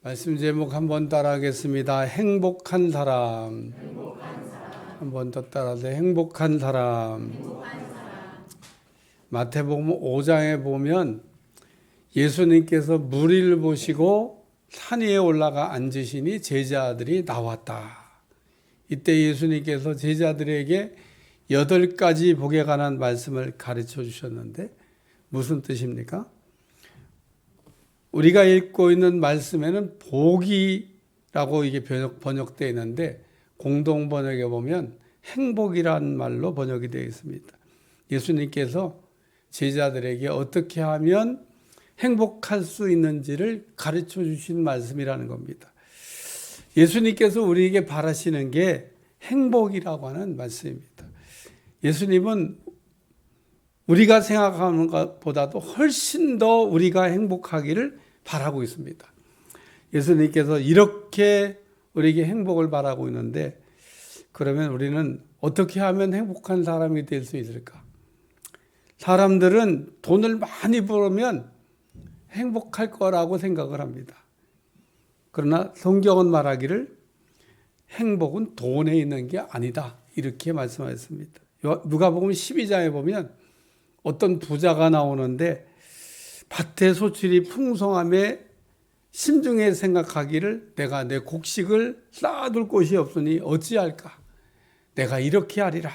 말씀 제목 한번 따라하겠습니다. 행복한 사람. 한 번 더 따라서 행복한 사람. 마태복음 5장에 보면 예수님께서 무리를 보시고 산 위에 올라가 앉으시니 제자들이 나왔다. 이때 예수님께서 제자들에게 8가지 복에 관한 말씀을 가르쳐 주셨는데 무슨 뜻입니까? 우리가 읽고 있는 말씀에는 복이라고 이게 번역되어 있는데 공동 번역에 보면 행복이라는 말로 번역이 되어 있습니다. 예수님께서 제자들에게 어떻게 하면 행복할 수 있는지를 가르쳐 주신 말씀이라는 겁니다. 예수님께서 우리에게 바라시는 게 행복이라고 하는 말씀입니다. 예수님은 우리가 생각하는 것보다도 훨씬 더 우리가 행복하기를 바라고 있습니다. 예수님께서 이렇게 우리에게 행복을 바라고 있는데 그러면 우리는 어떻게 하면 행복한 사람이 될 수 있을까? 사람들은 돈을 많이 벌면 행복할 거라고 생각을 합니다. 그러나 성경은 말하기를 행복은 돈에 있는 게 아니다. 이렇게 말씀하셨습니다. 누가복음 12장에 보면 어떤 부자가 나오는데 밭의 소출이 풍성함에 심중에 생각하기를 내가 내 곡식을 쌓아둘 곳이 없으니 어찌할까? 내가 이렇게 하리라.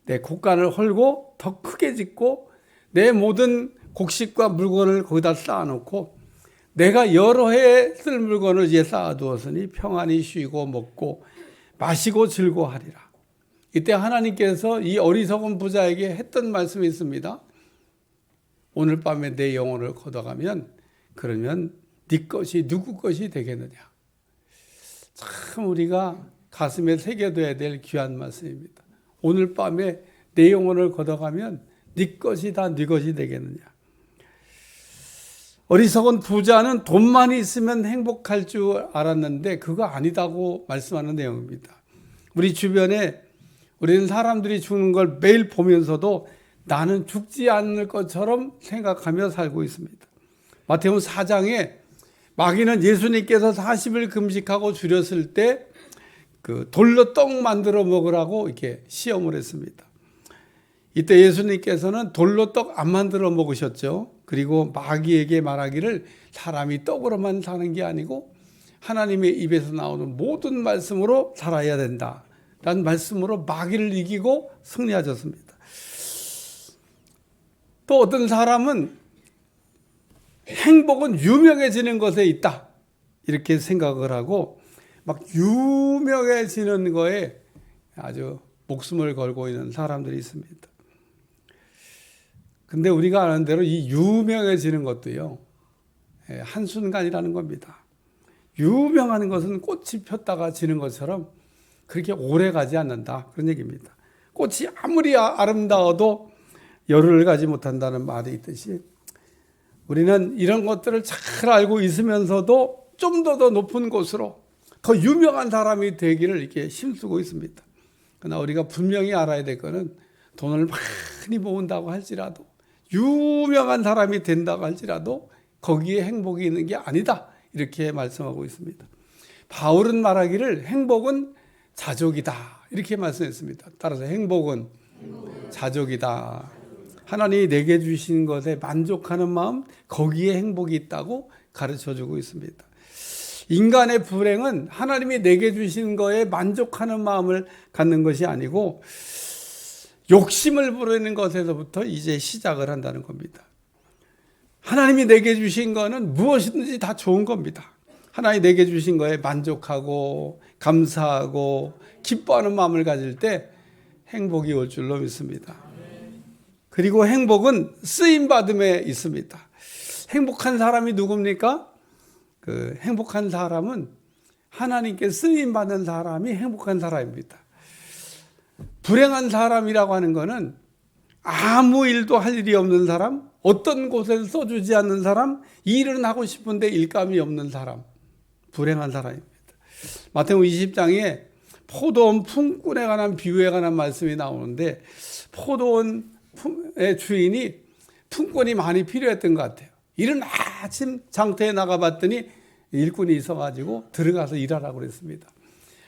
내 곡간을 헐고 더 크게 짓고 내 모든 곡식과 물건을 거기다 쌓아놓고 내가 여러 해 쓸 물건을 이제 쌓아두었으니 평안히 쉬고 먹고 마시고 즐거워하리라. 이때 하나님께서 이 어리석은 부자에게 했던 말씀이 있습니다. 오늘 밤에 내 영혼을 걷어가면 그러면 네 것이 누구 것이 되겠느냐. 참 우리가 가슴에 새겨둬야 될 귀한 말씀입니다. 오늘 밤에 내 영혼을 걷어가면 네 것이 다 네 것이 되겠느냐. 어리석은 부자는 돈만 있으면 행복할 줄 알았는데 그거 아니다고 말씀하는 내용입니다. 우리 주변에 우리는 사람들이 죽는 걸 매일 보면서도 나는 죽지 않을 것처럼 생각하며 살고 있습니다. 마태복음 4장에 마귀는 예수님께서 40일 금식하고 줄였을 때 그 돌로 떡 만들어 먹으라고 이렇게 시험을 했습니다. 이때 예수님께서는 돌로 떡 안 만들어 먹으셨죠. 그리고 마귀에게 말하기를 사람이 떡으로만 사는 게 아니고 하나님의 입에서 나오는 모든 말씀으로 살아야 된다. 라는 말씀으로 마귀를 이기고 승리하셨습니다. 또 어떤 사람은 행복은 유명해지는 것에 있다. 이렇게 생각을 하고 막 유명해지는 거에 아주 목숨을 걸고 있는 사람들이 있습니다. 근데 우리가 아는 대로 이 유명해지는 것도요, 한순간이라는 겁니다. 유명한 것은 꽃이 폈다가 지는 것처럼 그렇게 오래 가지 않는다. 그런 얘기입니다. 꽃이 아무리 아름다워도 열흘을 가지 못한다는 말이 있듯이 우리는 이런 것들을 잘 알고 있으면서도 좀 더 높은 곳으로 더 유명한 사람이 되기를 이렇게 힘쓰고 있습니다. 그러나 우리가 분명히 알아야 될 것은 돈을 많이 모은다고 할지라도 유명한 사람이 된다고 할지라도 거기에 행복이 있는 게 아니다. 이렇게 말씀하고 있습니다. 바울은 말하기를 행복은 자족이다. 이렇게 말씀했습니다. 따라서 행복은 자족이다. 하나님이 내게 주신 것에 만족하는 마음, 거기에 행복이 있다고 가르쳐주고 있습니다. 인간의 불행은 하나님이 내게 주신 거에 만족하는 마음을 갖는 것이 아니고 욕심을 부리는 것에서부터 이제 시작을 한다는 겁니다. 하나님이 내게 주신 거는 무엇이든지 다 좋은 겁니다. 하나님이 내게 주신 거에 만족하고 감사하고 기뻐하는 마음을 가질 때 행복이 올 줄로 믿습니다. 그리고 행복은 쓰임받음에 있습니다. 행복한 사람이 누굽니까? 그 행복한 사람은 하나님께 쓰임받는 사람이 행복한 사람입니다. 불행한 사람이라고 하는 것은 아무 일도 할 일이 없는 사람, 어떤 곳에서 써주지 않는 사람, 일은 하고 싶은데 일감이 없는 사람, 불행한 사람입니다. 마태복음 20장에 포도원 품꾼에 관한 비유에 관한 말씀이 나오는데 포도원의 주인이 품꾼이 많이 필요했던 것 같아요. 이른 아침 장터에 나가봤더니 일꾼이 있어가지고 들어가서 일하라고 그랬습니다.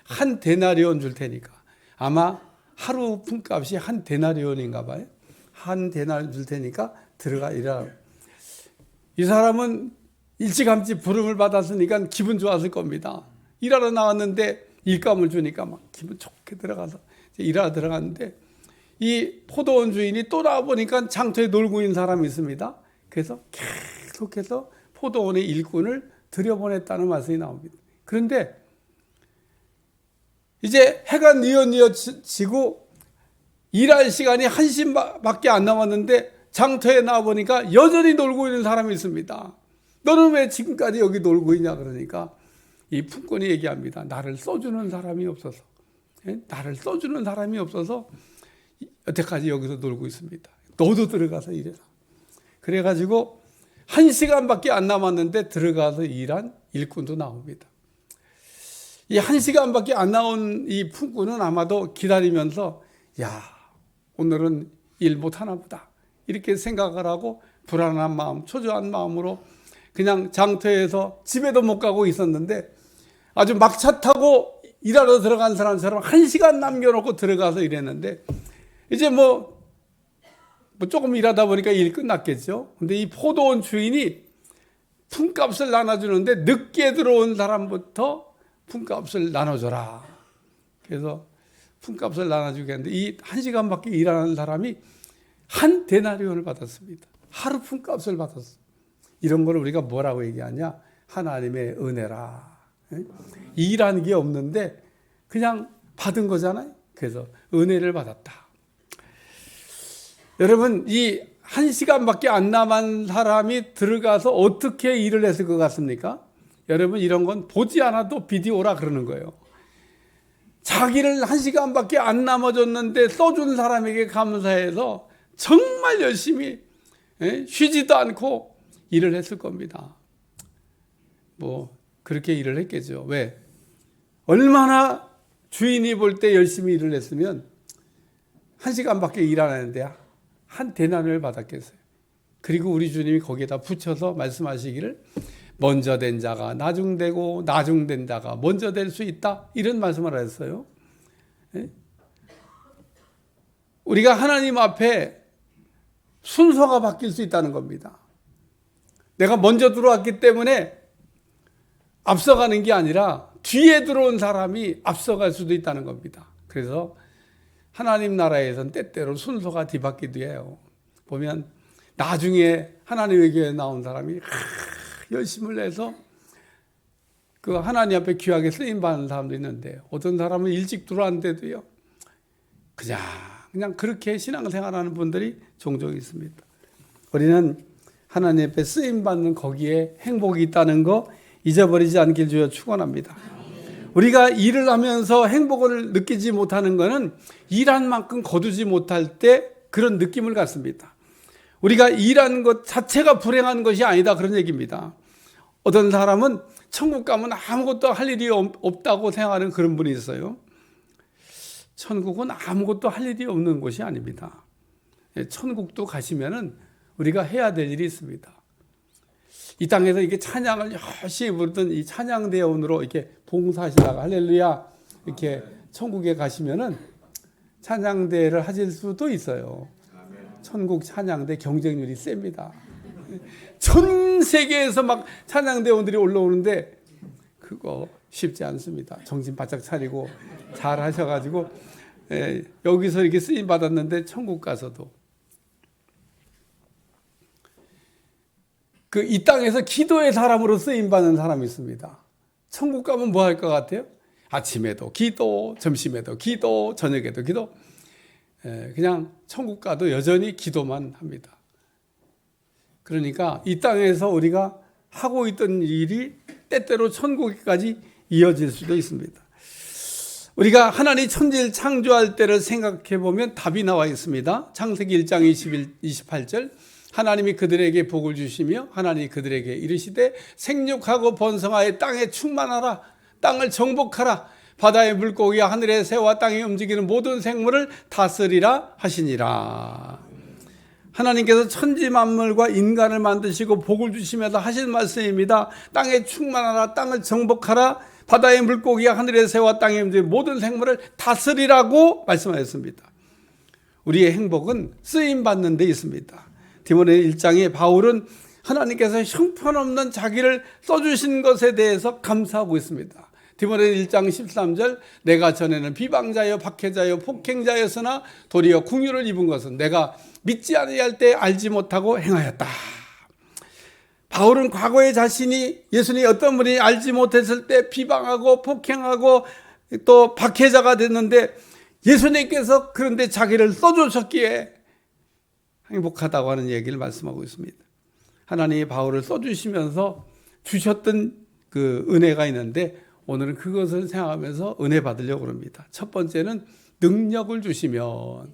한 데나리온 줄 테니까. 아마 하루 품값이 한 데나리온인가 봐요. 한 데나리온 줄 테니까 들어가 일하라고. 이 사람은 일찌감치 부름을 받았으니까 기분 좋았을 겁니다. 일하러 나왔는데 일감을 주니까 막 기분 좋게 들어가서 일하러 들어갔는데, 이 포도원 주인이 또 나와보니까 장터에 놀고 있는 사람이 있습니다. 그래서 계속해서 포도원의 일꾼을 들여보냈다는 말씀이 나옵니다. 그런데 이제 해가 뉘어지고 일할 시간이 1시밖에 안 남았는데 장터에 나와보니까 여전히 놀고 있는 사람이 있습니다. 너는 왜 지금까지 여기 놀고 있냐 그러니까 이 품꾼이 얘기합니다. 나를 써주는 사람이 없어서. 나를 써주는 사람이 없어서 여태까지 여기서 놀고 있습니다. 너도 들어가서 일해라. 그래가지고 1시간밖에 안 남았는데 들어가서 일한 일꾼도 나옵니다. 이 1시간밖에 안 나온 이 품꾼은 아마도 기다리면서 야, 오늘은 일 못하나 보다 이렇게 생각을 하고 불안한 마음, 초조한 마음으로 그냥 장터에서 집에도 못 가고 있었는데, 아주 막차 타고 일하러 들어간 사람처럼 1시간 남겨놓고 들어가서 일했는데, 이제 뭐 조금 일하다 보니까 일 끝났겠죠. 근데 이 포도원 주인이 품값을 나눠주는데 늦게 들어온 사람부터 품값을 나눠줘라. 그래서 품값을 나눠주겠는데 이 1시간밖에 일하는 사람이 한 데나리온을 받았습니다. 하루 품값을 받았습니다. 이런 걸 우리가 뭐라고 얘기하냐? 하나님의 은혜라. 일하는 게 없는데 그냥 받은 거잖아요. 그래서 은혜를 받았다. 여러분, 이 1시간밖에 안 남은 사람이 들어가서 어떻게 일을 했을 것 같습니까? 여러분, 이런 건 보지 않아도 비디오라 그러는 거예요. 자기를 1시간밖에 안 남아줬는데 써준 사람에게 감사해서 정말 열심히 쉬지도 않고 일을 했을 겁니다. 뭐 그렇게 일을 했겠죠. 왜? 얼마나 주인이 볼 때 열심히 일을 했으면 1시간밖에 일 안 하는데 한 데나리온을 받았겠어요. 그리고 우리 주님이 거기에다 붙여서 말씀하시기를 먼저 된 자가 나중되고 나중된 자가 먼저 될 수 있다, 이런 말씀을 하셨어요. 우리가 하나님 앞에 순서가 바뀔 수 있다는 겁니다. 내가 먼저 들어왔기 때문에 앞서가는 게 아니라 뒤에 들어온 사람이 앞서갈 수도 있다는 겁니다. 그래서 하나님 나라에서는 때때로 순서가 뒤바뀌기도 해요. 보면 나중에 하나님의 교회에 나온 사람이 열심을 내서 그 하나님 앞에 귀하게 쓰임받는 사람도 있는데, 어떤 사람은 일찍 들어왔는데도요 그냥 그렇게 신앙생활하는 분들이 종종 있습니다. 우리는 하나님 앞에 쓰임받는 거기에 행복이 있다는 거 잊어버리지 않길 주여 축원합니다. 우리가 일을 하면서 행복을 느끼지 못하는 것은 일한 만큼 거두지 못할 때 그런 느낌을 갖습니다. 우리가 일한 것 자체가 불행한 것이 아니다, 그런 얘기입니다. 어떤 사람은 천국 가면 아무것도 할 일이 없다고 생각하는 그런 분이 있어요. 천국은 아무것도 할 일이 없는 곳이 아닙니다. 천국도 가시면은 우리가 해야 될 일이 있습니다. 이 땅에서 이게 찬양을 열심히 부르던 이 찬양대원으로 이렇게 봉사하시다가 할렐루야 이렇게 천국에 가시면은 찬양대를 하실 수도 있어요. 천국 찬양대 경쟁률이 셉니다. 전 세계에서 막 찬양대원들이 올라오는데 그거 쉽지 않습니다. 정신 바짝 차리고 잘 하셔가지고 여기서 이렇게 쓰임 받았는데 천국 가서도 그 이 땅에서 기도의 사람으로 쓰임 받는 사람이 있습니다. 천국 가면 뭐 할 것 같아요? 아침에도 기도, 점심에도 기도, 저녁에도 기도. 그냥 천국 가도 여전히 기도만 합니다. 그러니까 이 땅에서 우리가 하고 있던 일이 때때로 천국까지 이어질 수도 있습니다. 우리가 하나님 천지를 창조할 때를 생각해 보면 답이 나와 있습니다. 창세기 1장 28절 하나님이 그들에게 복을 주시며 하나님이 그들에게 이르시되 생육하고 번성하여 땅에 충만하라, 땅을 정복하라, 바다의 물고기와 하늘의 새와 땅에 움직이는 모든 생물을 다스리라 하시니라. 하나님께서 천지 만물과 인간을 만드시고 복을 주시면서 하신 말씀입니다. 땅에 충만하라, 땅을 정복하라, 바다의 물고기와 하늘의 새와 땅의 움직이는 모든 생물을 다스리라고 말씀하셨습니다. 우리의 행복은 쓰임받는 데 있습니다. 디모데 1장에 바울은 하나님께서 형편없는 자기를 써주신 것에 대해서 감사하고 있습니다. 디모데 1장 13절, 내가 전에는 비방자여 박해자여 폭행자였으나 도리어 궁유를 입은 것은 내가 믿지 아니할 때 알지 못하고 행하였다. 바울은 과거에 자신이 예수님이 어떤 분이 알지 못했을 때 비방하고 폭행하고 또 박해자가 됐는데 예수님께서 그런데 자기를 써주셨기에 행복하다고 하는 얘기를 말씀하고 있습니다. 하나님이 바울을 써주시면서 주셨던 그 은혜가 있는데 오늘은 그것을 생각하면서 은혜 받으려고 합니다. 첫 번째는 능력을 주시면,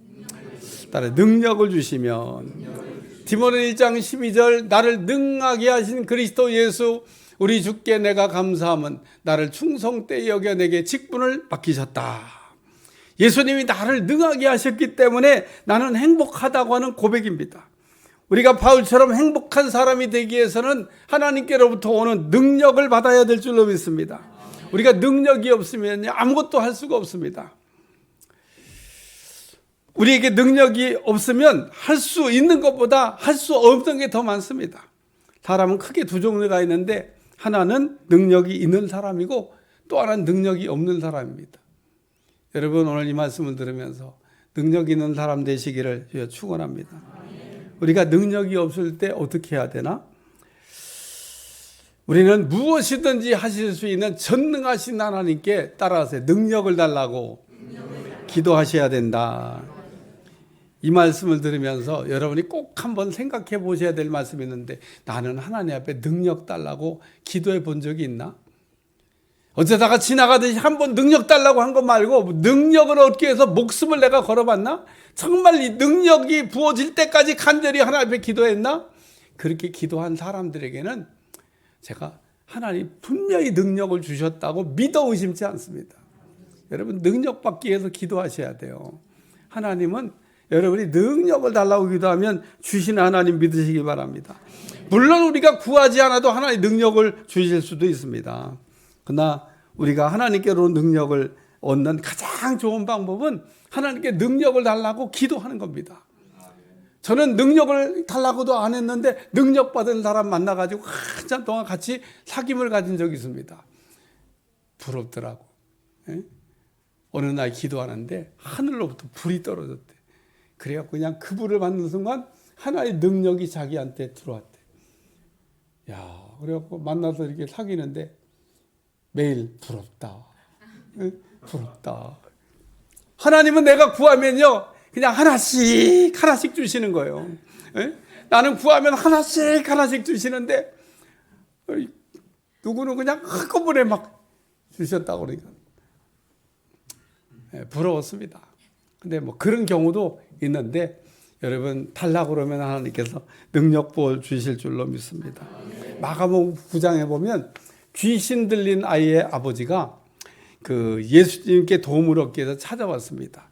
따라 능력을 주시면. 디모데 1장 12절, 나를 능하게 하신 그리스도 예수 우리 주께 내가 감사함은 나를 충성되이 여겨 내게 직분을 맡기셨다. 예수님이 나를 능하게 하셨기 때문에 나는 행복하다고 하는 고백입니다. 우리가 바울처럼 행복한 사람이 되기 위해서는 하나님께로부터 오는 능력을 받아야 될 줄로 믿습니다. 우리가 능력이 없으면 아무것도 할 수가 없습니다. 우리에게 능력이 없으면 할 수 있는 것보다 할 수 없는 게 더 많습니다. 사람은 크게 두 종류가 있는데 하나는 능력이 있는 사람이고 또 하나는 능력이 없는 사람입니다. 여러분 오늘 이 말씀을 들으면서 능력 있는 사람 되시기를 축원합니다. 우리가 능력이 없을 때 어떻게 해야 되나? 우리는 무엇이든지 하실 수 있는 전능하신 하나님께 따라서 능력을 달라고 기도하셔야 된다. 이 말씀을 들으면서 여러분이 꼭 한번 생각해 보셔야 될 말씀이 있는데 나는 하나님 앞에 능력 달라고 기도해 본 적이 있나? 어쩌다가 지나가듯이 한번 능력 달라고 한 것 말고 능력을 얻기 위해서 목숨을 내가 걸어봤나? 정말 이 능력이 부어질 때까지 간절히 하나님 앞에 기도했나? 그렇게 기도한 사람들에게는 제가 하나님 분명히 능력을 주셨다고 믿어 의심치 않습니다. 여러분 능력 받기 위해서 기도하셔야 돼요. 하나님은 여러분이 능력을 달라고 기도하면 주시는 하나님 믿으시기 바랍니다. 물론 우리가 구하지 않아도 하나님 능력을 주실 수도 있습니다. 그러나 우리가 하나님께로 능력을 얻는 가장 좋은 방법은 하나님께 능력을 달라고 기도하는 겁니다. 저는 능력을 달라고도 안 했는데 능력 받은 사람 만나가지고 한참 동안 같이 사귐을 가진 적이 있습니다. 부럽더라고. 어느 날 기도하는데 하늘로부터 불이 떨어졌대. 그래갖고 그냥 그 불을 받는 순간 하나의 능력이 자기한테 들어왔대. 야, 그래갖고 만나서 이렇게 사귀는데 매일 부럽다. 부럽다. 하나님은 내가 구하면요, 그냥 하나씩 주시는 거예요. 나는 구하면 하나씩 주시는데, 누구는 그냥 한꺼번에 막 주셨다고 그러니까. 부러웠습니다. 근데 뭐 그런 경우도 있는데, 여러분, 달라고 그러면 하나님께서 능력 부어 주실 줄로 믿습니다. 마가복음 9장에 보면 귀신 들린 아이의 아버지가 그 예수님께 도움을 얻기 위해서 찾아왔습니다.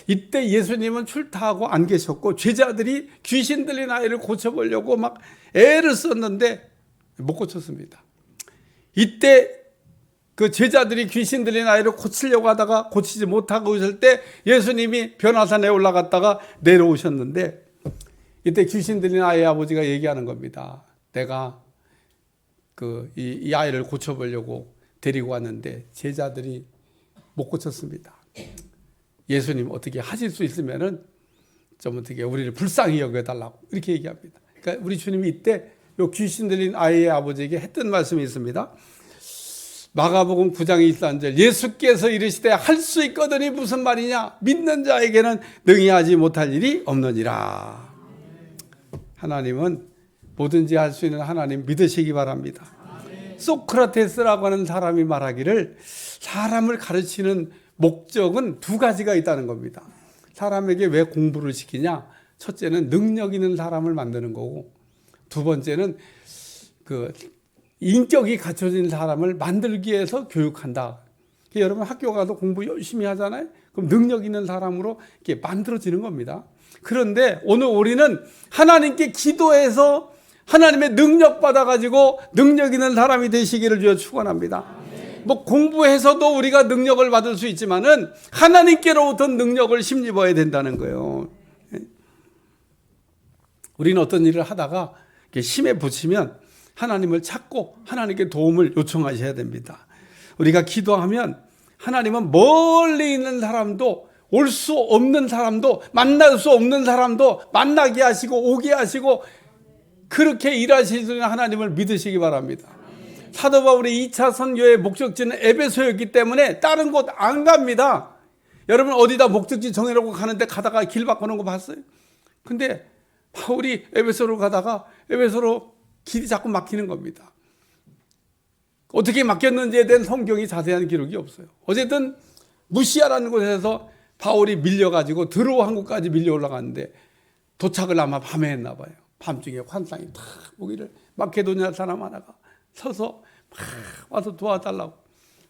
이때 예수님은 출타하고 안 계셨고 제자들이 귀신 들린 아이를 고쳐보려고 막 애를 썼는데 못 고쳤습니다. 이때 그 제자들이 귀신 들린 아이를 고치려고 하다가 고치지 못하고 있을 때 예수님이 변화산에 올라갔다가 내려오셨는데 이때 귀신 들린 아이의 아버지가 얘기하는 겁니다. 내가 이 아이를 고쳐보려고 데리고 왔는데 제자들이 못 고쳤습니다. 예수님 어떻게 하실 수 있으면은 좀 어떻게 우리를 불쌍히 여겨달라고 이렇게 얘기합니다. 그러니까 우리 주님이 이때 요 귀신 들린 아이의 아버지에게 했던 말씀이 있습니다. 마가복음 9장 23절 예수께서 이르시되 할 수 있거든이 무슨 말이냐? 믿는 자에게는 능히 하지 못할 일이 없느니라. 하나님은 뭐든지 할 수 있는 하나님 믿으시기 바랍니다. 소크라테스라고 하는 사람이 말하기를 사람을 가르치는 목적은 두 가지가 있다는 겁니다. 사람에게 왜 공부를 시키냐? 첫째는 능력 있는 사람을 만드는 거고 두 번째는 그 인격이 갖춰진 사람을 만들기 위해서 교육한다. 여러분 학교 가도 공부 열심히 하잖아요. 그럼 능력 있는 사람으로 이렇게 만들어지는 겁니다. 그런데 오늘 우리는 하나님께 기도해서 하나님의 능력 받아가지고 능력 있는 사람이 되시기를 주여 축원합니다. 뭐 공부해서도 우리가 능력을 받을 수 있지만은 하나님께로부터 능력을 힘입어야 된다는 거예요. 우리는 어떤 일을 하다가 힘에 부치면 하나님을 찾고 하나님께 도움을 요청하셔야 됩니다. 우리가 기도하면 하나님은 멀리 있는 사람도, 올 수 없는 사람도, 만날 수 없는 사람도 만나게 하시고 오게 하시고 그렇게 일하시는 하나님을 믿으시기 바랍니다. 사도 바울의 2차 선교의 목적지는 에베소였기 때문에 다른 곳 안 갑니다. 여러분 어디다 목적지 정해놓고 가는데 가다가 길 바꾸는 거 봤어요? 근데 바울이 에베소로 가다가 에베소로 길이 자꾸 막히는 겁니다. 어떻게 막혔는지에 대한 성경이 자세한 기록이 없어요. 어쨌든 무시아라는 곳에서 바울이 밀려가지고 드로아 항구까지 밀려 올라갔는데 도착을 아마 밤에 했나 봐요. 밤중에 환상이 탁 오기를 마케도니아 사람 하나가 서서 막 와서 도와달라고.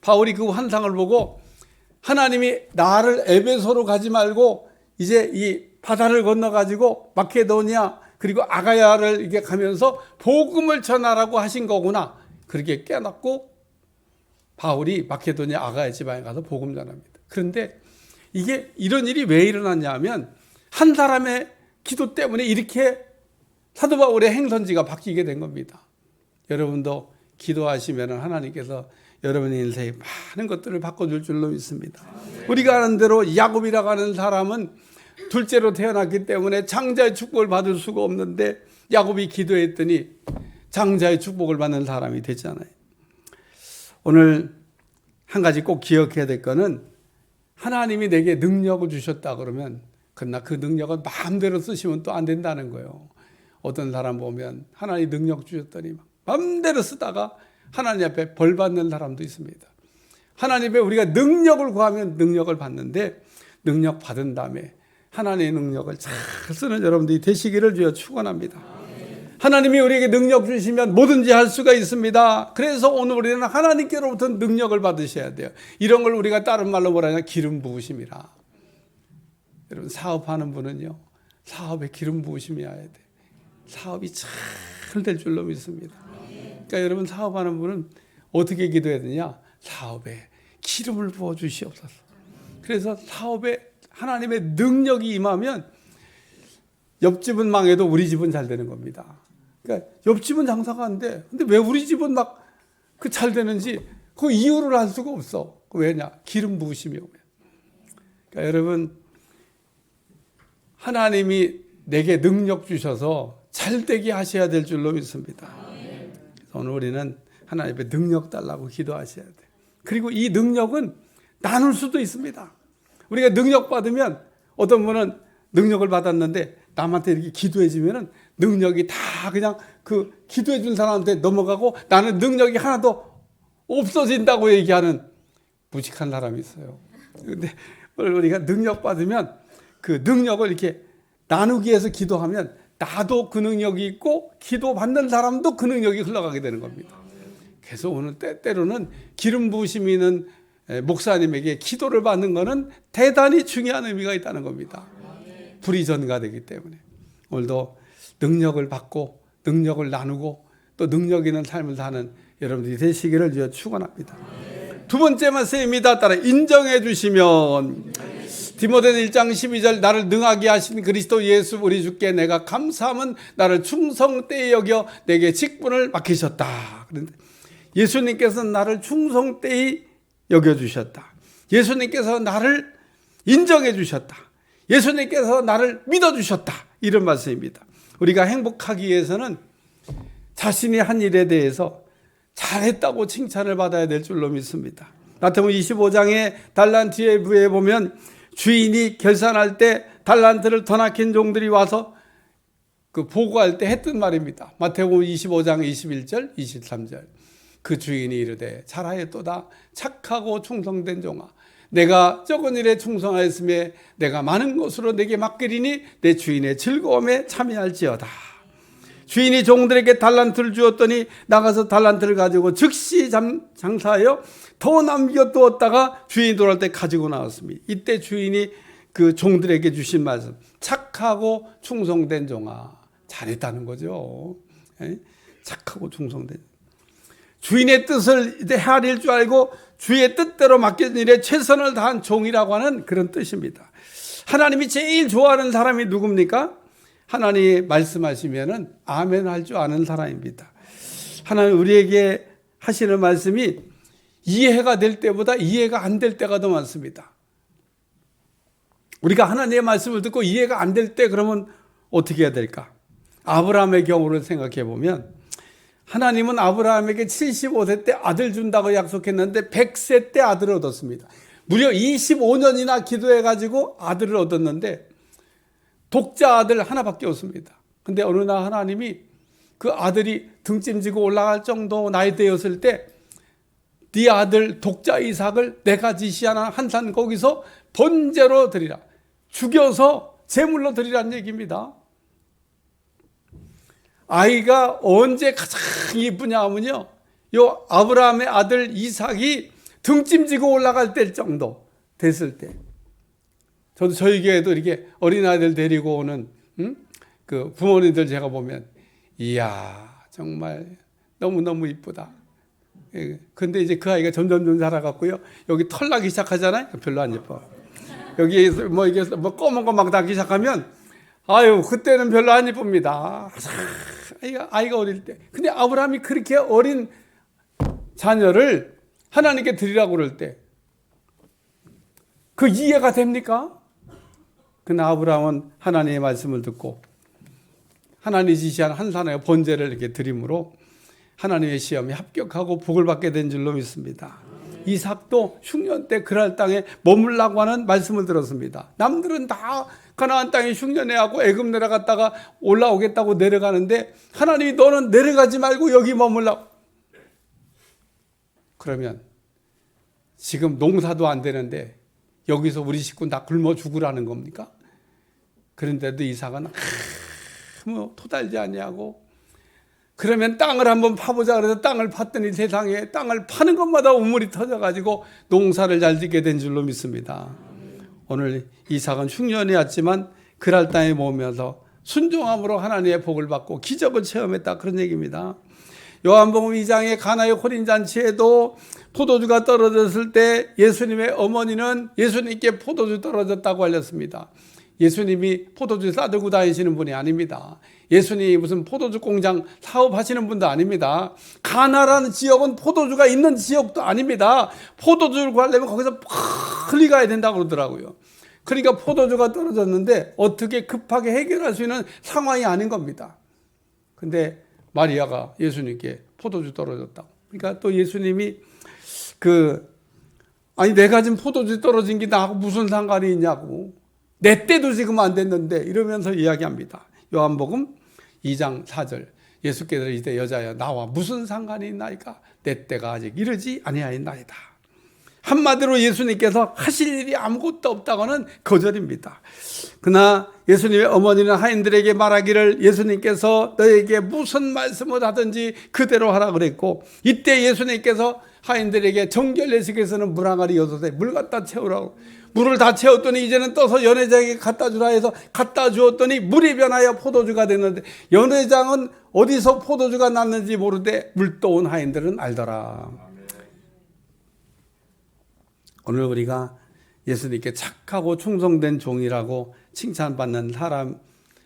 바울이 그 환상을 보고 하나님이 나를 에베소로 가지 말고 이제 이 바다를 건너가지고 마케도니아 그리고 아가야를 이렇게 가면서 복음을 전하라고 하신 거구나. 그렇게 깨닫고 바울이 마케도니아 아가야 지방에 가서 복음 전합니다. 그런데 이게 이런 일이 왜 일어났냐 하면 한 사람의 기도 때문에 이렇게 사도 바울의 행선지가 바뀌게 된 겁니다. 여러분도 기도하시면 하나님께서 여러분의 인생에 많은 것들을 바꿔줄 줄로 믿습니다. 우리가 아는 대로 야곱이라고 하는 사람은 둘째로 태어났기 때문에 장자의 축복을 받을 수가 없는데 야곱이 기도했더니 장자의 축복을 받는 사람이 됐잖아요. 오늘 한 가지 꼭 기억해야 될 거는 하나님이 내게 능력을 주셨다 그러면 그러나 그 능력을 마음대로 쓰시면 또 안 된다는 거예요. 어떤 사람 보면 하나님 능력 주셨더니 마음대로 쓰다가 하나님 앞에 벌 받는 사람도 있습니다. 하나님 앞에 우리가 능력을 구하면 능력을 받는데 능력 받은 다음에 하나님의 능력을 잘 쓰는 여러분들이 되시기를 주여 축원합니다. 하나님이 우리에게 능력 주시면 뭐든지 할 수가 있습니다. 그래서 오늘 우리는 하나님께로부터 능력을 받으셔야 돼요. 이런 걸 우리가 다른 말로 뭐라 하냐 기름 부으심이라. 여러분 사업하는 분은요 사업에 기름 부으심이어야 돼. 사업이 잘 될 줄로 믿습니다. 그러니까 여러분 사업하는 분은 어떻게 기도해야 되냐? 사업에 기름을 부어 주시옵소서. 그래서 사업에 하나님의 능력이 임하면 옆집은 망해도 우리 집은 잘 되는 겁니다. 그러니까 옆집은 장사가 안 돼. 근데 왜 우리 집은 막 그 잘 되는지 그 이유를 알 수가 없어. 왜냐? 기름 부으심이 오면. 그러니까 여러분 하나님이 내게 능력 주셔서 잘 되게 하셔야 될 줄로 믿습니다. 오늘 우리는 하나님의 능력 달라고 기도하셔야 돼. 그리고 이 능력은 나눌 수도 있습니다. 우리가 능력 받으면 어떤 분은 능력을 받았는데 남한테 이렇게 기도해 주면은 능력이 다 그냥 그 기도해 준 사람한테 넘어가고 나는 능력이 하나도 없어진다고 얘기하는 무식한 사람이 있어요. 근데 우리가 능력 받으면 그 능력을 이렇게 나누기 위해서 기도하면 나도 그 능력이 있고 기도 받는 사람도 그 능력이 흘러가게 되는 겁니다. 그래서 오늘 때로는 기름 부으심이 있는 목사님에게 기도를 받는 것은 대단히 중요한 의미가 있다는 겁니다. 불이 전가되기 때문에 오늘도 능력을 받고 능력을 나누고 또 능력 있는 삶을 사는 여러분들이 되시기를 주여 축원합니다. 두 번째 말씀입니다. 따라 인정해 주시면 디모데는 1장 12절 나를 능하게 하신 그리스도 예수 우리 주께 내가 감사함은 나를 충성되이 여겨 내게 직분을 맡기셨다. 그런데 예수님께서 나를 충성되이 여겨주셨다. 예수님께서 나를 인정해 주셨다. 예수님께서 나를 믿어주셨다. 이런 말씀입니다. 우리가 행복하기 위해서는 자신이 한 일에 대해서 잘했다고 칭찬을 받아야 될 줄로 믿습니다. 마태복음 25장의 달란트의 부에 보면 주인이 결산할 때 달란트를 더 낚인 종들이 와서 그 보고할 때 했던 말입니다. 마태복음 25장 21절 23절 그 주인이 이르되 잘하였도다 착하고 충성된 종아 내가 적은 일에 충성하였으며 내가 많은 것으로 내게 맡기리니 내 주인의 즐거움에 참여할지어다. 주인이 종들에게 달란트를 주었더니 나가서 달란트를 가지고 즉시 장사하여 더 남겨두었다가 주인이 돌아올 때 가지고 나왔습니다. 이때 주인이 그 종들에게 주신 말씀, 착하고 충성된 종아. 잘했다는 거죠. 착하고 충성된, 주인의 뜻을 헤아릴 줄 알고 주의 뜻대로 맡겨진 일에 최선을 다한 종이라고 하는 그런 뜻입니다. 하나님이 제일 좋아하는 사람이 누굽니까? 하나님이 말씀하시면은 아멘 할 줄 아는 사람입니다. 하나님 우리에게 하시는 말씀이 이해가 될 때보다 이해가 안 될 때가 더 많습니다. 우리가 하나님의 말씀을 듣고 이해가 안 될 때 그러면 어떻게 해야 될까? 아브라함의 경우를 생각해 보면 하나님은 아브라함에게 75세 때 아들 준다고 약속했는데 100세 때 아들을 얻었습니다. 무려 25년이나 기도해가지고 아들을 얻었는데 독자 아들 하나밖에 없습니다. 근데 어느 날 하나님이 그 아들이 등짐지고 올라갈 정도 나이 되었을 때 네 아들 독자 이삭을 내가 지시하는 한 산 거기서 번제로 드리라. 죽여서 제물로 드리라는 얘기입니다. 아이가 언제 가장 이쁘냐 하면요, 요 아브라함의 아들 이삭이 등짐지고 올라갈 때 정도 됐을 때. 저도 저희 교회도 이렇게 어린아이들 데리고 오는 그 부모님들 제가 보면 이야 정말 너무너무 이쁘다. 근데 이제 그 아이가 점점 자라갔고요, 여기 털 나기 시작하잖아요. 별로 안 예뻐. 여기 뭐 이게 뭐 검은 거 막 나기 시작하면 아유 그때는 별로 안 예쁩니다. 아이가 어릴 때. 근데 아브라함이 그렇게 어린 자녀를 하나님께 드리라고 그럴 때 그 이해가 됩니까? 그러나 아브라함은 하나님의 말씀을 듣고 하나님이 지시한 한 산의 번제를 이렇게 드림으로 하나님의 시험에 합격하고 복을 받게 된 줄로 믿습니다. 이삭도 흉년 때 그랄 땅에 머물라고 하는 말씀을 들었습니다. 남들은 다 가나안 땅에 흉년해하고 애굽 내려갔다가 올라오겠다고 내려가는데 하나님이 너는 내려가지 말고 여기 머물라. 그러면 지금 농사도 안 되는데 여기서 우리 식구 다 굶어 죽으라는 겁니까? 그런데도 이삭은 뭐 토달지 아니하고 그러면 땅을 한번 파보자 그래서 땅을 팠더니 세상에 땅을 파는 것마다 우물이 터져가지고 농사를 잘 짓게 된 줄로 믿습니다. 오늘 이삭은 흉년이 왔지만 그랄 땅에 머무면서 순종함으로 하나님의 복을 받고 기적을 체험했다, 그런 얘기입니다. 요한복음 2장의 가나의 혼인잔치에도 포도주가 떨어졌을 때 예수님의 어머니는 예수님께 포도주 떨어졌다고 알렸습니다. 예수님이 포도주 싸들고 다니시는 분이 아닙니다. 예수님이 무슨 포도주 공장 사업하시는 분도 아닙니다. 가나라는 지역은 포도주가 있는 지역도 아닙니다. 포도주를 구하려면 거기서 빨리 가야 된다고 그러더라고요. 그러니까 포도주가 떨어졌는데 어떻게 급하게 해결할 수 있는 상황이 아닌 겁니다. 근데 마리아가 예수님께 포도주 떨어졌다고. 그러니까 또 예수님이 아니 내가 지금 포도주 떨어진 게 나하고 무슨 상관이 있냐고. 내 때도 지금 안 됐는데 이러면서 이야기합니다. 요한복음 2장 4절. 예수께서 이때 여자여 나와 무슨 상관이 있나이까? 내 때가 아직 이르지 아니하였나이다. 한마디로 예수님께서 하실 일이 아무것도 없다고는 거절입니다. 그러나 예수님의 어머니는 하인들에게 말하기를 예수님께서 너에게 무슨 말씀을 하든지 그대로 하라 그랬고, 이때 예수님께서 하인들에게 정결례식에서는 물 항아리 6에 물 갖다 채우라고, 물을 다 채웠더니 이제는 떠서 연회장에게 갖다 주라 해서 갖다 주었더니 물이 변하여 포도주가 됐는데, 연회장은 어디서 포도주가 났는지 모르되 물 떠온 하인들은 알더라. 오늘 우리가 예수님께 착하고 충성된 종이라고 칭찬받는 사람,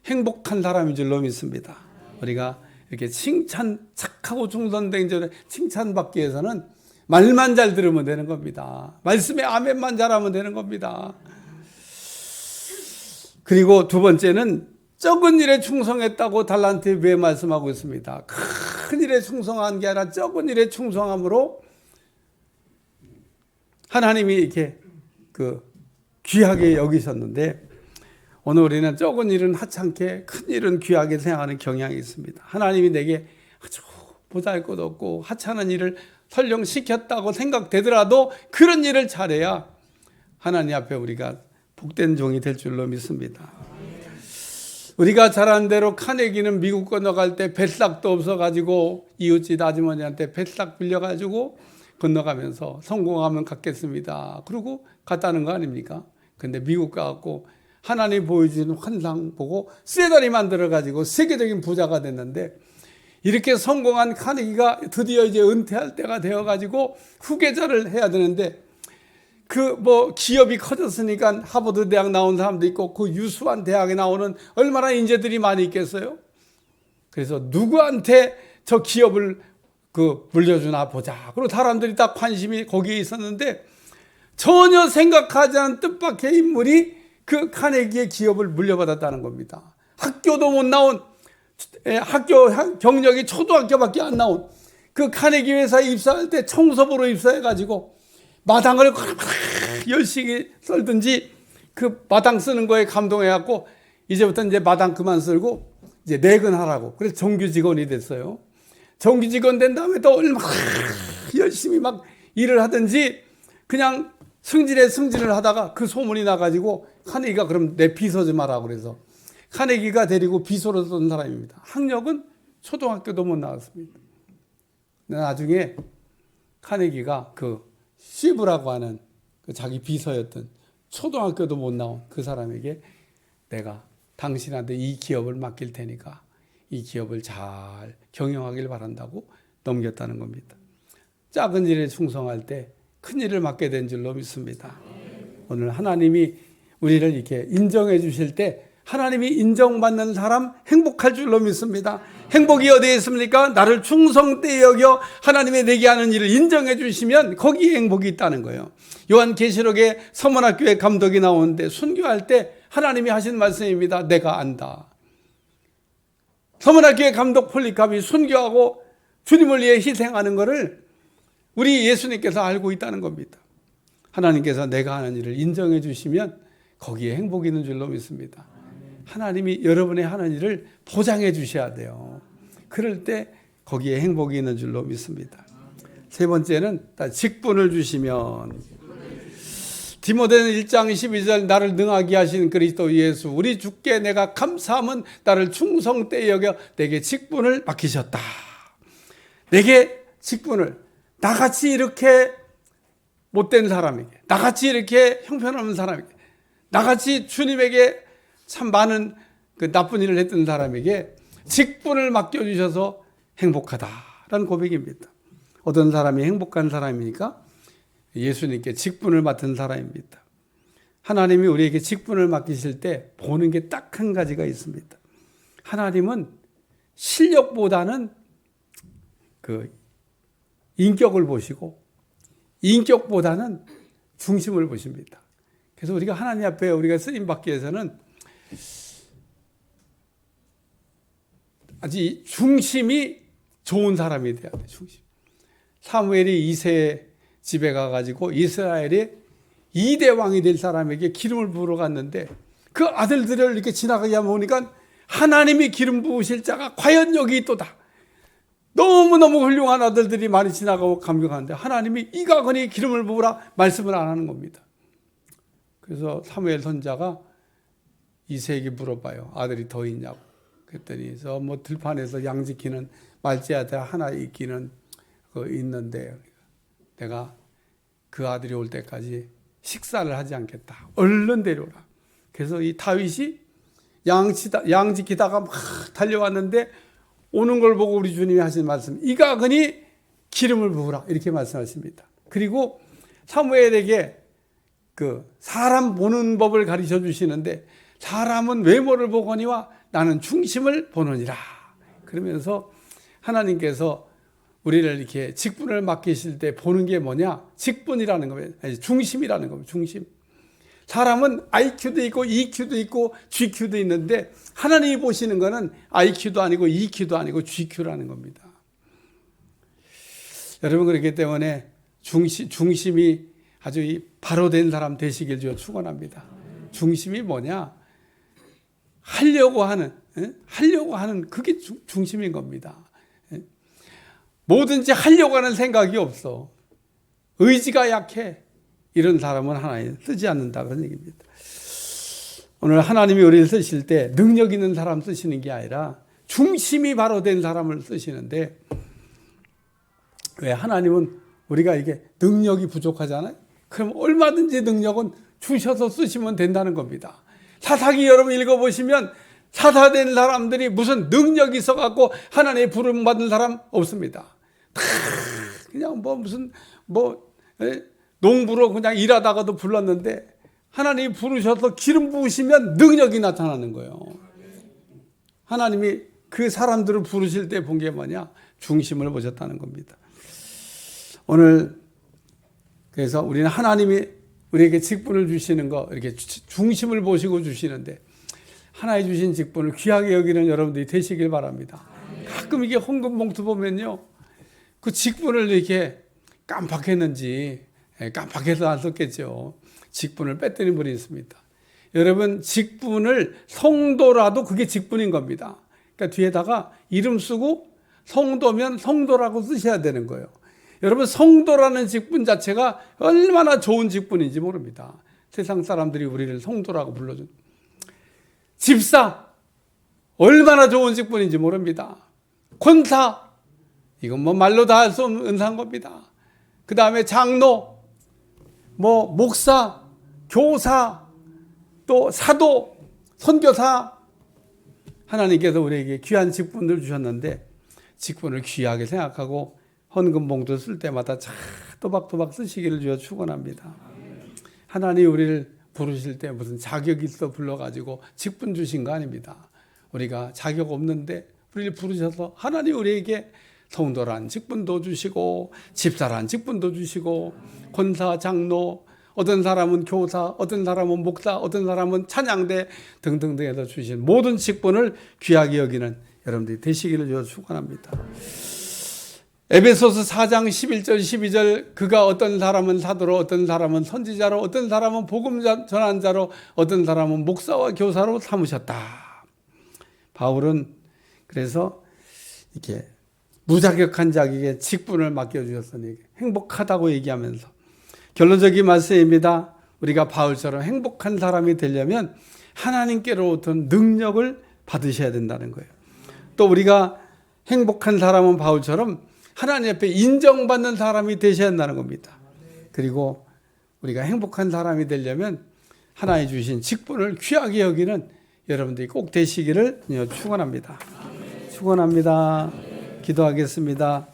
행복한 사람인 줄로 믿습니다. 우리가 이렇게 착하고 충성된 종을 칭찬받기 위해서는 말만 잘 들으면 되는 겁니다. 말씀에 아멘만 잘하면 되는 겁니다. 그리고 두 번째는 적은 일에 충성했다고 달란트에 왜 말씀하고 있습니다. 큰 일에 충성한 게 아니라 적은 일에 충성함으로 하나님이 이렇게 귀하게 여기셨는데, 오늘 우리는 적은 일은 하찮게 큰 일은 귀하게 생각하는 경향이 있습니다. 하나님이 내게 아주 보잘것없고 하찮은 일을 설령 시켰다고 생각되더라도 그런 일을 잘해야 하나님 앞에 우리가 복된 종이 될 줄로 믿습니다. 우리가 잘 아는 대로 카네기는 미국 건너갈 때 뱃삭도 없어가지고 이웃집 아주머니한테 뱃삭 빌려가지고 건너가면서 성공하면 갖겠습니다. 그러고 갔다는 거 아닙니까? 근데 미국 가갖고 하나님 보여주는 환상 보고 쇠다리 만들어가지고 세계적인 부자가 됐는데, 이렇게 성공한 카네기가 드디어 이제 은퇴할 때가 되어가지고 후계자를 해야 되는데, 기업이 커졌으니까 하버드 대학 나온 사람도 있고 그 유수한 대학에 나오는 얼마나 인재들이 많이 있겠어요? 그래서 누구한테 저 기업을 물려주나 보자. 그리고 사람들이 다 관심이 거기에 있었는데, 전혀 생각하지 않은 뜻밖의 인물이 그 카네기의 기업을 물려받았다는 겁니다. 학교도 못 나온, 학교 경력이 초등학교밖에 안 나온 그 카네기 회사에 입사할 때 청소부로 입사해가지고 마당을 열심히 썰든지 그 마당 쓰는 거에 감동해갖고 이제부터 이제 마당 그만 쓸고 이제 내근하라고. 그래서 정규 직원이 됐어요. 정규 직원 된 다음에 또 얼마나 열심히 막 일을 하든지 그냥 승진을 하다가 그 소문이 나가지고 카네기가 그럼 내 비서 좀 하라고 그래서 카네기가 데리고 비서로 썼던 사람입니다. 학력은 초등학교도 못 나왔습니다. 나중에 카네기가 시브라고 하는 자기 비서였던 초등학교도 못 나온 그 사람에게 내가 당신한테 이 기업을 맡길 테니까 이 기업을 잘 경영하길 바란다고 넘겼다는 겁니다. 작은 일에 충성할 때 큰 일을 맡게 된 줄로 믿습니다. 오늘 하나님이 우리를 이렇게 인정해 주실 때 하나님이 인정받는 사람 행복할 줄로 믿습니다. 행복이 어디에 있습니까? 나를 충성되이 여겨 하나님의 내게 하는 일을 인정해 주시면 거기에 행복이 있다는 거예요. 요한계시록에 서문학교의 감독이 나오는데 순교할 때 하나님이 하신 말씀입니다. 내가 안다. 서문학교의 감독 폴리캅이 순교하고 주님을 위해 희생하는 것을 우리 예수님께서 알고 있다는 겁니다. 하나님께서 내가 하는 일을 인정해 주시면 거기에 행복이 있는 줄로 믿습니다. 하나님이 여러분의 하는 일을 보장해 주셔야 돼요. 그럴 때 거기에 행복이 있는 줄로 믿습니다. 세 번째는 직분을 주시면, 디모데는 1장 12절 나를 능하게 하신 그리스도 예수 우리 주께 내가 감사함은 나를 충성되이 여겨 내게 직분을 맡기셨다. 내게 직분을, 나같이 이렇게 못된 사람에게, 나같이 이렇게 형편없는 사람에게, 나같이 주님에게 참 많은 나쁜 일을 했던 사람에게 직분을 맡겨주셔서 행복하다라는 고백입니다. 어떤 사람이 행복한 사람이니까 예수님께 직분을 맡은 사람입니다. 하나님이 우리에게 직분을 맡기실 때 보는 게 딱 한 가지가 있습니다. 하나님은 실력보다는 인격을 보시고 인격보다는 중심을 보십니다. 그래서 우리가 하나님 앞에 우리가 쓰임 받기 위해서는 아주 중심이 좋은 사람이 돼야 돼. 중심. 사무엘이 이세 집에 가가지고 이스라엘의 2대 왕이 될 사람에게 기름을 부으러 갔는데 그 아들들을 이렇게 지나가게 하면 보니까 하나님이 기름 부으실 자가 과연 여기 있도다. 너무너무 훌륭한 아들들이 많이 지나가고 감격하는데 하나님이 이가거니 기름을 부으라 말씀을 안 하는 겁니다. 그래서 사무엘 선자가 이세에게 물어봐요. 아들이 더 있냐고. 그랬더니 들판에서 양 지키는 말째 아들 하나 있기는 있는데 내가 그 아들이 올 때까지 식사를 하지 않겠다. 얼른 데려오라. 그래서 이 다윗이 양 지키다가 막 달려왔는데 오는 걸 보고 우리 주님이 하신 말씀, 이가거니 기름을 부으라 이렇게 말씀하십니다. 그리고 사무엘에게 사람 보는 법을 가르쳐 주시는데 사람은 외모를 보거니와 나는 중심을 보느니라. 그러면서 하나님께서 우리를 이렇게 직분을 맡기실 때 보는 게 뭐냐? 직분이라는 거예요. 아니, 중심이라는 거예요. 중심. 사람은 IQ도 있고 EQ도 있고 GQ도 있는데 하나님이 보시는 거는 IQ도 아니고 EQ도 아니고 GQ라는 겁니다. 여러분 그렇기 때문에 중심이 아주 바로 된 사람 되시길 주여 축원합니다. 중심이 뭐냐? 하려고 하는 그게 중심인 겁니다. 뭐든지 하려고 하는 생각이 없어. 의지가 약해. 이런 사람은 하나님 쓰지 않는다 그런 얘기입니다. 오늘 하나님이 우리를 쓰실 때 능력 있는 사람 쓰시는 게 아니라 중심이 바로 된 사람을 쓰시는데 왜 하나님은 우리가 이게 능력이 부족하잖아요. 그럼 얼마든지 능력은 주셔서 쓰시면 된다는 겁니다. 사사기 여러분 읽어보시면 사사된 사람들이 무슨 능력이 있어갖고 하나님의 부름 받은 사람 없습니다. 다 그냥 무슨 농부로 그냥 일하다가도 불렀는데 하나님이 부르셔서 기름 부으시면 능력이 나타나는 거예요. 하나님이 그 사람들을 부르실 때 본 게 뭐냐? 중심을 보셨다는 겁니다. 오늘 그래서 우리는 하나님이 우리에게 직분을 주시는 거 이렇게 중심을 보시고 주시는데 하나의 주신 직분을 귀하게 여기는 여러분들이 되시길 바랍니다. 가끔 이게 헌금 봉투 보면요, 그 직분을 이렇게 깜빡했는지 깜빡해서 안 썼겠죠. 직분을 뺐더니 분이 있습니다. 여러분 직분을 성도라도 그게 직분인 겁니다. 그러니까 뒤에다가 이름 쓰고 성도면 성도라고 쓰셔야 되는 거예요. 여러분 성도라는 직분 자체가 얼마나 좋은 직분인지 모릅니다. 세상 사람들이 우리를 성도라고 불러준 집사 얼마나 좋은 직분인지 모릅니다. 권사 이건 말로 다 할 수 없는 은사인 겁니다. 그 다음에 장로, 목사, 교사, 또 사도, 선교사 하나님께서 우리에게 귀한 직분을 주셨는데 직분을 귀하게 생각하고 헌금 봉투 쓸 때마다 또박또박 쓰시기를 주여 축원합니다. 하나님 우리를 부르실 때 무슨 자격이 있어 불러가지고 직분 주신 거 아닙니다. 우리가 자격 없는데 우리를 부르셔서 하나님 우리에게 성도란 직분도 주시고 집사란 직분도 주시고 권사, 장로, 어떤 사람은 교사, 어떤 사람은 목사, 어떤 사람은 찬양대 등등등 해서 주신 모든 직분을 귀하게 여기는 여러분들이 되시기를 주여 축원합니다. 에베소서 4장 11절 12절 그가 어떤 사람은 사도로 어떤 사람은 선지자로 어떤 사람은 복음 전한 자로 어떤 사람은 목사와 교사로 삼으셨다. 바울은 그래서 이렇게 무자격한 자에게 직분을 맡겨주셨으니 행복하다고 얘기하면서 결론적인 말씀입니다. 우리가 바울처럼 행복한 사람이 되려면 하나님께로부터 능력을 받으셔야 된다는 거예요. 또 우리가 행복한 사람은 바울처럼 하나님 앞에 인정받는 사람이 되셔야 한다는 겁니다. 그리고 우리가 행복한 사람이 되려면 하나님 주신 직분을 귀하게 여기는 여러분들이 꼭 되시기를 축원합니다. 축원합니다. 기도하겠습니다.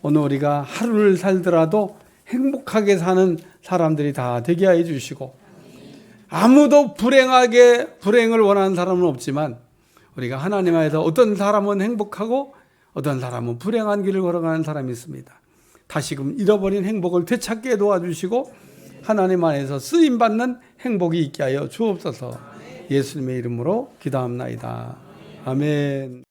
오늘 우리가 하루를 살더라도 행복하게 사는 사람들이 다 되게 해 주시고 아무도 불행을 원하는 사람은 없지만 우리가 하나님 안에서 어떤 사람은 행복하고 어떤 사람은 불행한 길을 걸어가는 사람이 있습니다. 다시금 잃어버린 행복을 되찾게 도와주시고 하나님 안에서 쓰임받는 행복이 있게 하여 주옵소서. 예수님의 이름으로 기도합나이다. 아멘.